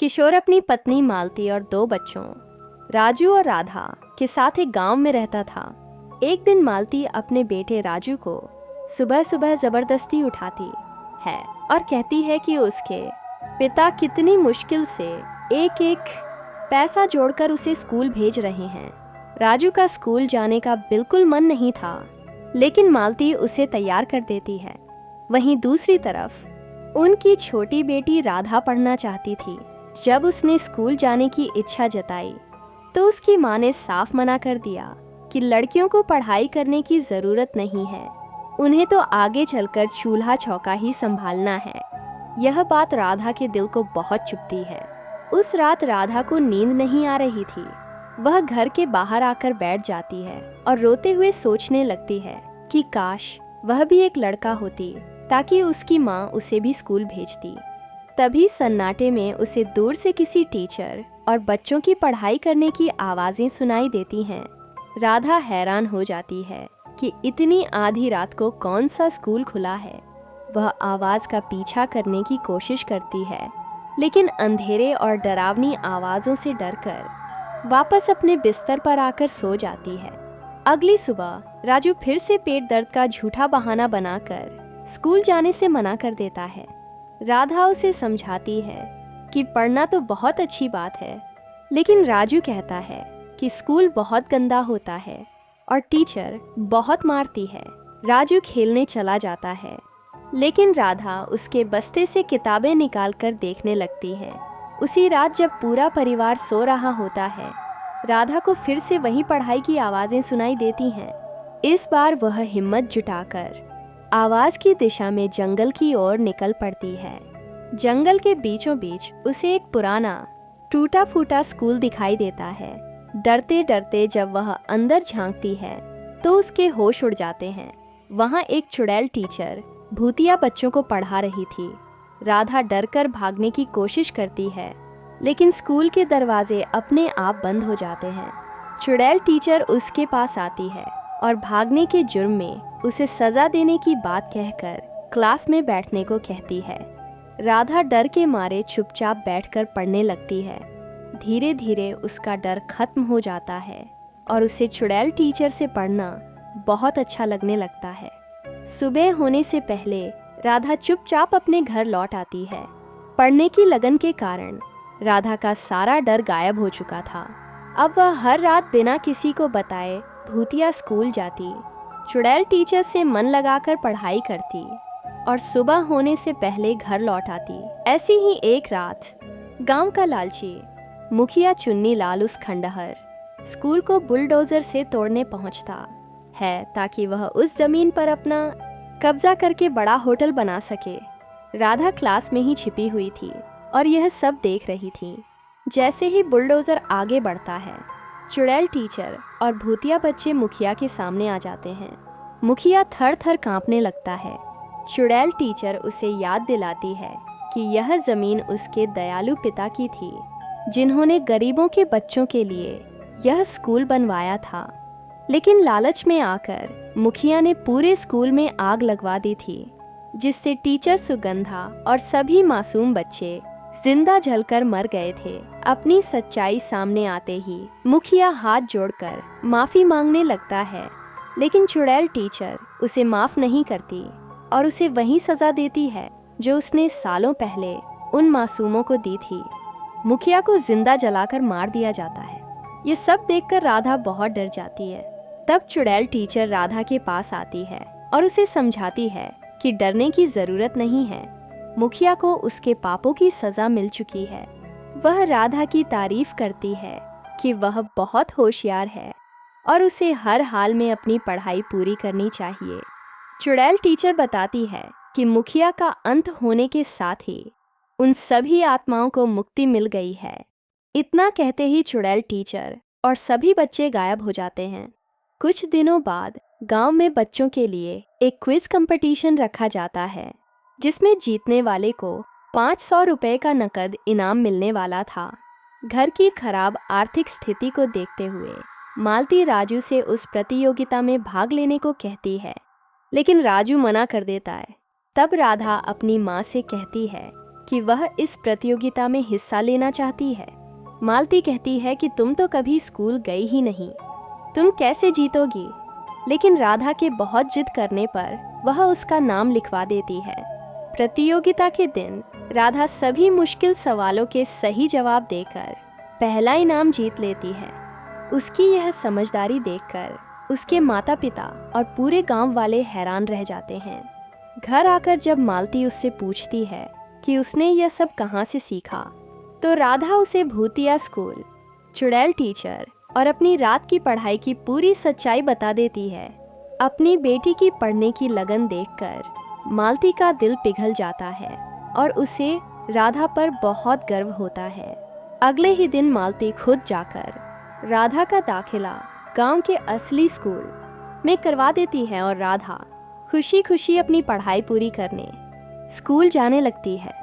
किशोर अपनी पत्नी मालती और 2 बच्चों राजू और राधा के साथ एक गांव में रहता था। एक दिन मालती अपने बेटे राजू को सुबह सुबह जबरदस्ती उठाती है और कहती है कि उसके पिता कितनी मुश्किल से एक एक पैसा जोड़कर उसे स्कूल भेज रहे हैं। राजू का स्कूल जाने का बिल्कुल मन नहीं था, लेकिन मालती उसे तैयार कर देती है। वहीं दूसरी तरफ उनकी छोटी बेटी राधा पढ़ना चाहती थी। जब उसने स्कूल जाने की इच्छा जताई तो उसकी माँ ने साफ मना कर दिया कि लड़कियों को पढ़ाई करने की ज़रूरत नहीं है, उन्हें तो आगे चलकर चूल्हा चौका ही संभालना है। यह बात राधा के दिल को बहुत चुभती है। उस रात राधा को नींद नहीं आ रही थी। वह घर के बाहर आकर बैठ जाती है और रोते हुए सोचने लगती है कि काश वह भी एक लड़का होती ताकि उसकी माँ उसे भी स्कूल भेजती। तभी सन्नाटे में उसे दूर से किसी टीचर और बच्चों की पढ़ाई करने की आवाज़ें सुनाई देती हैं। राधा हैरान हो जाती है कि इतनी आधी रात को कौन सा स्कूल खुला है। वह आवाज़ का पीछा करने की कोशिश करती है, लेकिन अंधेरे और डरावनी आवाज़ों से डरकर वापस अपने बिस्तर पर आकर सो जाती है। अगली सुबह राजू फिर से पेट दर्द का झूठा बहाना बनाकर स्कूल जाने से मना कर देता है। राधा उसे समझाती है कि पढ़ना तो बहुत अच्छी बात है, लेकिन राजू कहता है कि स्कूल बहुत गंदा होता है और टीचर बहुत मारती है। राजू खेलने चला जाता है, लेकिन राधा उसके बस्ते से किताबें निकालकर देखने लगती है। उसी रात जब पूरा परिवार सो रहा होता है, राधा को फिर से वही पढ़ाई की आवाज़ें सुनाई देती हैं। इस बार वह हिम्मत जुटाकर आवाज़ की दिशा में जंगल की ओर निकल पड़ती है। जंगल के बीचों बीच उसे एक पुराना टूटा फूटा स्कूल दिखाई देता है। डरते डरते जब वह अंदर झांकती है तो उसके होश उड़ जाते हैं। वहाँ एक चुड़ैल टीचर भूतिया बच्चों को पढ़ा रही थी। राधा डरकर भागने की कोशिश करती है, लेकिन स्कूल के दरवाजे अपने आप बंद हो जाते हैं। चुड़ैल टीचर उसके पास आती है और भागने के जुर्म में उसे सजा देने की बात कहकर क्लास में बैठने को कहती है। राधा डर के मारे चुपचाप बैठकर पढ़ने लगती है। धीरे धीरे उसका डर खत्म हो जाता है और उसे चुड़ैल टीचर से पढ़ना बहुत अच्छा लगने लगता है। सुबह होने से पहले राधा चुपचाप अपने घर लौट आती है। पढ़ने की लगन के कारण राधा का सारा डर गायब हो चुका था। अब वह हर रात बिना किसी को बताए भूतिया स्कूल जाती, चुड़ैल टीचर से मन लगाकर पढ़ाई करती और सुबह होने से पहले घर लौट आती। ऐसी ही एक रात गांव का लालची मुखिया चुन्नी लाल उस खंडहर स्कूल को बुलडोजर से तोड़ने पहुंचता है ताकि वह उस जमीन पर अपना कब्जा करके बड़ा होटल बना सके। राधा क्लास में ही छिपी हुई थी और यह सब देख रही थी। जैसे ही बुलडोजर आगे बढ़ता है, चुड़ैल टीचर और भूतिया बच्चे मुखिया के सामने आ जाते हैं। मुखिया थर थर कांपने लगता है। चुड़ैल टीचर उसे याद दिलाती है कि यह जमीन उसके दयालु पिता की थी, जिन्होंने गरीबों के बच्चों के लिए यह स्कूल बनवाया था। लेकिन लालच में आकर मुखिया ने पूरे स्कूल में आग लगवा दी थी, जिससे टीचर सुगंधा और सभी मासूम बच्चे जिंदा जलकर मर गए थे। अपनी सच्चाई सामने आते ही मुखिया हाथ जोड़कर माफी मांगने लगता है, लेकिन चुड़ैल टीचर उसे माफ नहीं करती और उसे वही सजा देती है जो उसने सालों पहले उन मासूमों को दी थी। मुखिया को जिंदा जलाकर मार दिया जाता है। ये सब देखकर राधा बहुत डर जाती है। तब चुड़ैल टीचर राधा के पास आती है और उसे समझाती है कि डरने की जरूरत नहीं है। मुखिया को उसके पापों की सजा मिल चुकी है। वह राधा की तारीफ करती है कि वह बहुत होशियार है और उसे हर हाल में अपनी पढ़ाई पूरी करनी चाहिए। चुड़ैल टीचर बताती है कि मुखिया का अंत होने के साथ ही उन सभी आत्माओं को मुक्ति मिल गई है। इतना कहते ही चुड़ैल टीचर और सभी बच्चे गायब हो जाते हैं। कुछ दिनों बाद गांव में बच्चों के लिए एक क्विज कंपटीशन रखा जाता है, जिसमें जीतने वाले को 500 रुपए का नकद इनाम मिलने वाला था। घर की खराब आर्थिक स्थिति को देखते हुए मालती राजू से उस प्रतियोगिता में भाग लेने को कहती है, लेकिन राजू मना कर देता है। तब राधा अपनी माँ से कहती है कि वह इस प्रतियोगिता में हिस्सा लेना चाहती है। मालती कहती है कि तुम तो कभी स्कूल गई ही नहीं, तुम कैसे जीतोगी। लेकिन राधा के बहुत जिद करने पर वह उसका नाम लिखवा देती है। प्रतियोगिता के दिन राधा सभी मुश्किल सवालों के सही जवाब देकर पहला इनाम जीत लेती है। उसकी यह समझदारी देखकर उसके माता पिता और पूरे गांव वाले हैरान रह जाते हैं। घर आकर जब मालती उससे पूछती है कि उसने यह सब कहाँ से सीखा, तो राधा उसे भूतिया स्कूल, चुड़ैल टीचर और अपनी रात की पढ़ाई की पूरी सच्चाई बता देती है। अपनी बेटी की पढ़ने की लगन देखकर मालती का दिल पिघल जाता है और उसे राधा पर बहुत गर्व होता है। अगले ही दिन मालती खुद जाकर राधा का दाखिला गांव के असली स्कूल में करवा देती है और राधा खुशी खुशी अपनी पढ़ाई पूरी करने स्कूल जाने लगती है।